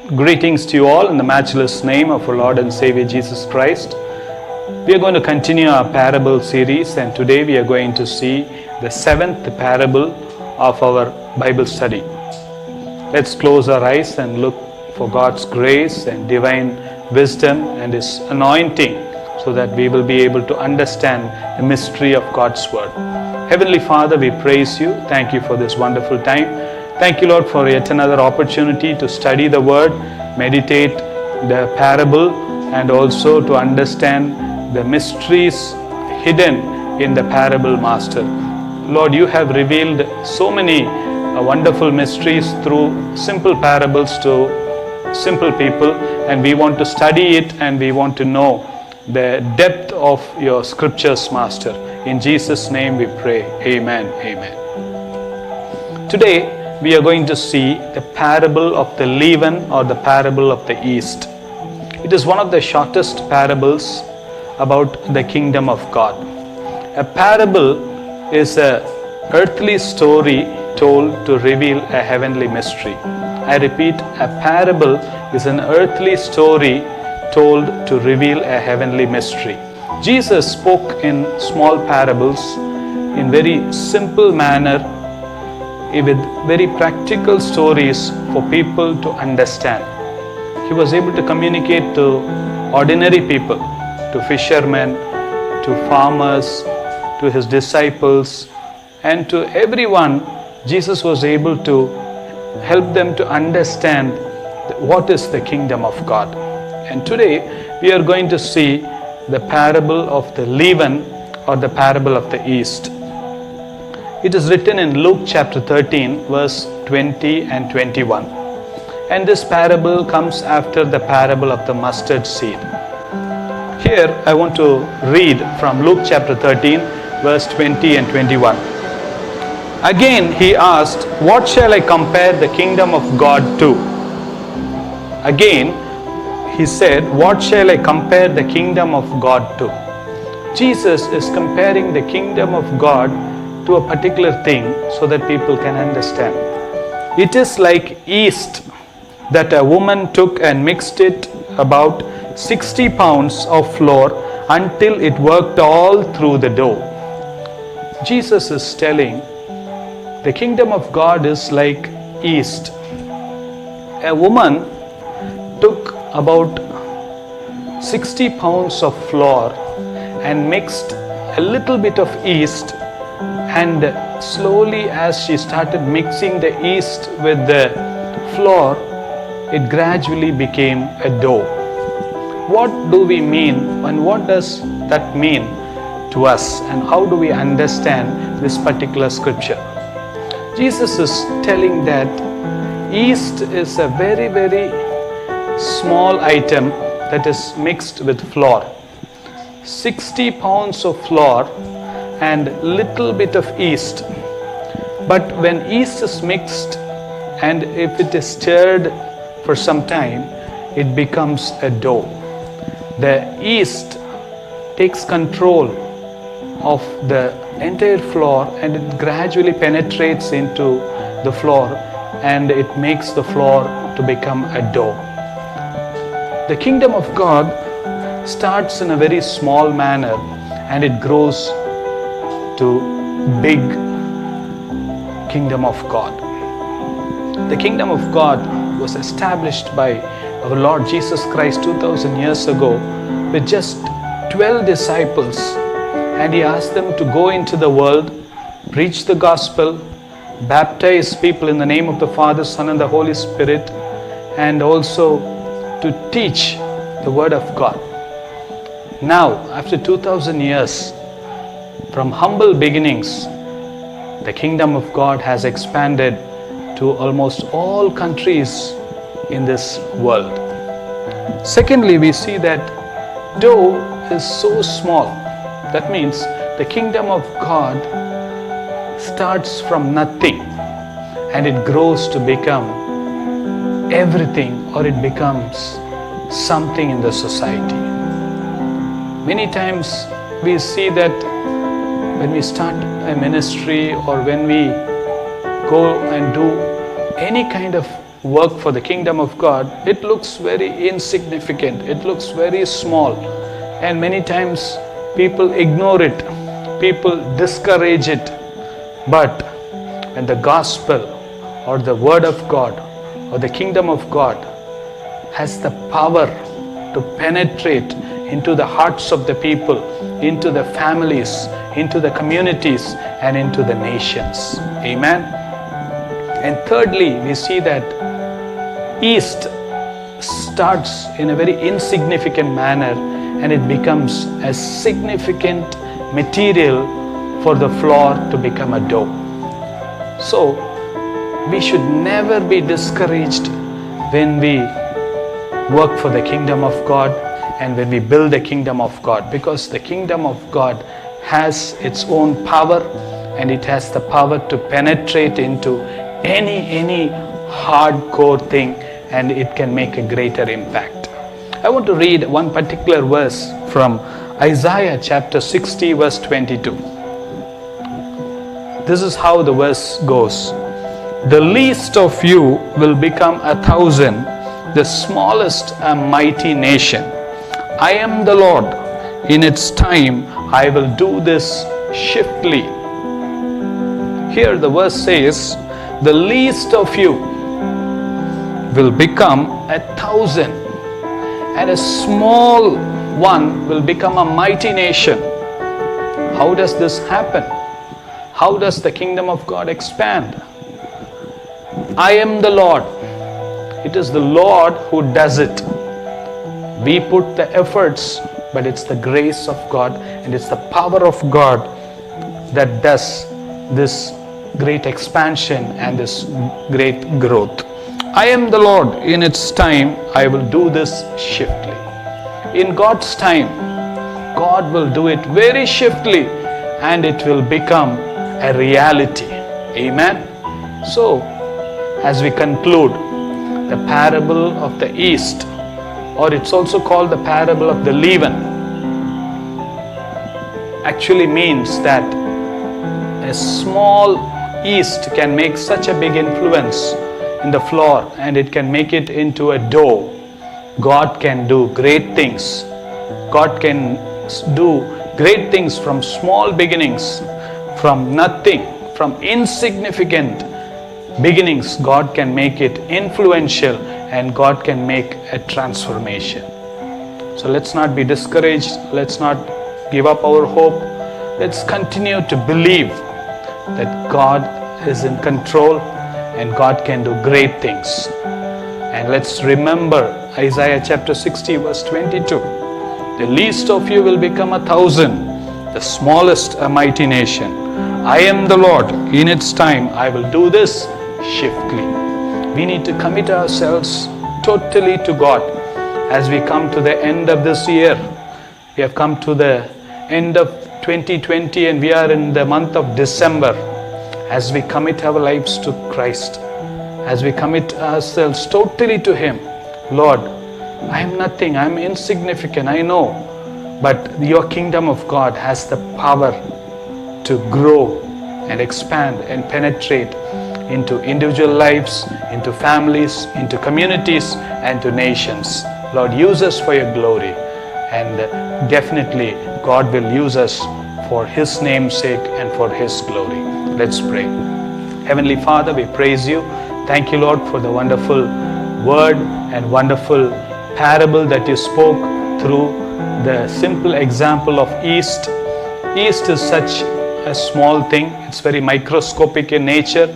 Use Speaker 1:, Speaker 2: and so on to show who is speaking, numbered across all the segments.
Speaker 1: Greetings to you all in the matchless name of our Lord and Savior Jesus Christ. We are going to continue our parable series, and today we are going to see the seventh parable of our Bible study. Let's close our eyes and look for God's grace and divine wisdom and His anointing so that we will be able to understand the mystery of God's Word. Heavenly Father, we praise you. Thank you for this wonderful time. Thank you, Lord, for yet another opportunity to study the Word, meditate the parable, and also to understand the mysteries hidden in the parable master. Lord, you have revealed so many wonderful mysteries through simple parables to simple people, and we want to study it and we want to know the depth of your scriptures, Master. In Jesus' name we pray. Amen. Amen. Today, we are going to see the parable of the leaven or the parable of the yeast. It is one of the shortest parables about the kingdom of God. A parable is an earthly story told to reveal a heavenly mystery. I repeat, a parable is an earthly story told to reveal a heavenly mystery. Jesus spoke in small parables in very simple manner, with very practical stories for people to understand. He was able to communicate to ordinary people, to fishermen, to farmers, to his disciples, and to everyone. Jesus was able to help them to understand what is the kingdom of God. And today we are going to see the parable of the leaven or the parable of the yeast. It is written in Luke chapter 13, verse 20 and 21. And this parable comes after the parable of the mustard seed. Here I want to read from Luke chapter 13, verse 20 and 21. Again he asked, "What shall I compare the kingdom of God to?" Again he said, "What shall I compare the kingdom of God to?" Jesus is comparing the kingdom of God to a particular thing so that people can understand. It is like yeast that a woman took and mixed it about 60 pounds of flour until it worked all through the dough. Jesus is telling the kingdom of God is like yeast. A woman took about 60 pounds of flour and mixed a little bit of yeast, and slowly as she started mixing the yeast with the flour, it gradually became a dough. What do we mean, and what does that mean to us, and how do we understand this particular scripture? Jesus is telling that yeast is a very, very small item that is mixed with flour. 60 pounds of flour and little bit of yeast. But when yeast is mixed and if it is stirred for some time, it becomes a dough. The yeast takes control of the entire flour and it gradually penetrates into the flour and it makes the flour to become a dough. The kingdom of God starts in a very small manner and it grows to big kingdom of God. The kingdom of God was established by our Lord Jesus Christ 2000 years ago with just 12 disciples, and He asked them to go into the world, preach the gospel, baptize people in the name of the Father, Son and the Holy Spirit, and also to teach the Word of God. Now, after 2000 years, from humble beginnings, the kingdom of God has expanded to almost all countries in this world. Secondly, we see that dough is so small. That means the kingdom of God starts from nothing and it grows to become everything, or it becomes something in the society. Many times we see that when we start a ministry or when we go and do any kind of work for the kingdom of God, it looks very insignificant, it looks very small, and many times people ignore it, people discourage it. But when the gospel or the word of God or the kingdom of God has the power to penetrate into the hearts of the people, into the families, into the communities, and into the nations. Amen. And thirdly, we see that yeast starts in a very insignificant manner and it becomes a significant material for the flour to become a dough. So we should never be discouraged when we work for the kingdom of God and when we build the kingdom of God, because the kingdom of God has its own power and it has the power to penetrate into any hardcore thing, and it can make a greater impact. I want to read one particular verse from Isaiah chapter 60 verse 22. This is how the verse goes. The least of you will become 1,000, the smallest a mighty nation. I am the Lord. In its time I will do this swiftly. Here the verse says, the least of you will become 1,000, and a small one will become a mighty nation. How does this happen? How does the kingdom of God expand? I am the Lord. It is the Lord who does it. We put the efforts, but it's the grace of God and it's the power of God that does this great expansion and this great growth. I am the Lord. In its time, I will do this swiftly. In God's time, God will do it very swiftly and it will become a reality. Amen. So, as we conclude, the parable of the yeast, or it's also called the parable of the leaven, actually means that a small yeast can make such a big influence in the flour and it can make it into a dough. God can do great things. God can do great things from small beginnings, from nothing, from insignificant beginnings. God can make it influential and God can make a transformation. So let's not be discouraged. Let's not give up our hope. Let's continue to believe that God is in control and God can do great things. And let's remember Isaiah chapter 60 verse 22. The least of you will become 1,000, the smallest a mighty nation. I am the Lord. In its time I will do this swiftly. We need to commit ourselves totally to God as we come to the end of this year. We have come to the end of 2020 and we are in the month of December. As we commit our lives to Christ, as we commit ourselves totally to Him, Lord, I am nothing, I am insignificant, I know, but your kingdom of God has the power to grow and expand and penetrate into individual lives, into families, into communities, and to nations. Lord, use us for your glory, and definitely God will use us for His name's sake and for His glory. Let's pray. Heavenly Father, we praise you. Thank you, Lord, for the wonderful word and wonderful parable that you spoke through the simple example of yeast. Yeast is such a small thing. It's very microscopic in nature.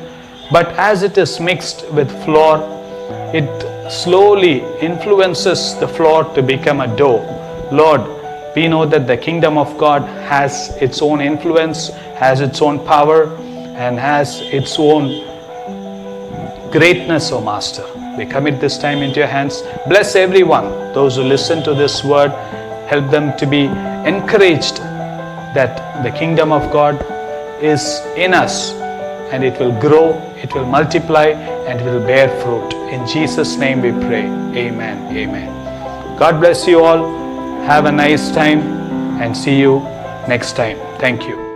Speaker 1: But as it is mixed with flour, it slowly influences the flour to become a dough. Lord, we know that the kingdom of God has its own influence, has its own power, and has its own greatness, O Master. We commit this time into your hands. Bless everyone, those who listen to this word. Help them to be encouraged that the kingdom of God is in us and it will grow, it will multiply, and it will bear fruit. In Jesus' name we pray. Amen. Amen. God bless you all. Have a nice time and see you next time. Thank you.